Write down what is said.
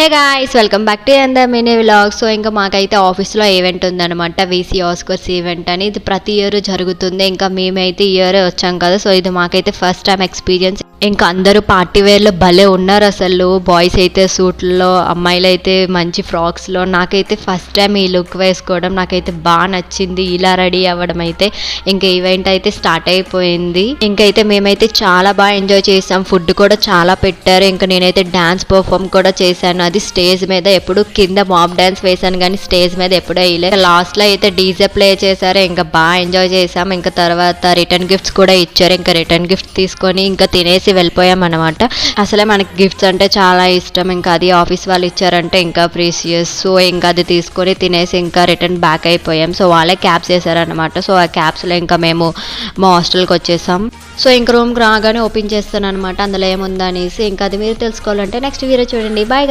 Hey guys, welcome back to the mini vlog. So ఇంకా మాకైతే ఆఫీస్లో ఈవెంట్ ఉందన్నమాట, వీసీ ఆస్కర్స్ ఈవెంట్ అని. ఇది ప్రతి ఇయర్ జరుగుతుంది. ఇంకా మేమైతే ఇయర్ వచ్చాం కదా, సో ఇది మాకైతే ఫస్ట్ టైం ఎక్స్పీరియన్స్. ఇంకా అందరూ పార్టీ వేర్లో భలే ఉన్నారు అసలు. బాయ్స్ అయితే సూట్లో, అమ్మాయిలు అయితే మంచి ఫ్రాక్స్లో. నాకైతే ఫస్ట్ టైం ఈ లుక్ వేసుకోవడం నాకైతే బాగా నచ్చింది. ఇలా రెడీ అవ్వడం అయితే ఇంకా ఈవెంట్ అయితే స్టార్ట్ అయిపోయింది. ఇంకైతే మేమైతే చాలా బాగా ఎంజాయ్ చేసాం. ఫుడ్ కూడా చాలా పెట్టారు. ఇంకా నేనైతే డాన్స్ పర్ఫామ్ కూడా చేశాను. అది స్టేజ్ మీద ఎప్పుడు కింద మాప్ డాన్స్ వేసాను కానీ స్టేజ్ మీద ఎప్పుడూ వేయలేదు. లాస్ట్ లో అయితే డీజే ప్లే చేశారు. ఇంకా బాగా ఎంజాయ్ చేసాం. ఇంకా తర్వాత రిటర్న్ గిఫ్ట్స్ కూడా ఇచ్చారు. ఇంకా రిటర్న్ గిఫ్ట్స్ తీసుకొని ఇంకా తినేసి వెళ్ళిపోయాం అనమాట. అసలే మనకి గిఫ్ట్స్ అంటే చాలా ఇష్టం. ఇంకా అది ఆఫీస్ వాళ్ళు ఇచ్చారంటే ఇంకా ప్రీసియస్. సో ఇంకా అది తీసుకొని తినేసి ఇంకా రిటర్న్ బ్యాక్ అయిపోయాం. సో వాళ్ళే క్యాబ్స్ వేసారనమాట. సో ఆ క్యాబ్స్ లో ఇంకా మేము మా హాస్టల్కి వచ్చేసాం. సో ఇంక రూమ్కి రాగానే ఓపెన్ చేస్తాను అనమాట, అందులో ఏముందనేసి. ఇంకా అది మీరు తెలుసుకోవాలంటే నెక్స్ట్ వీడియో చూడండి. బాయ్.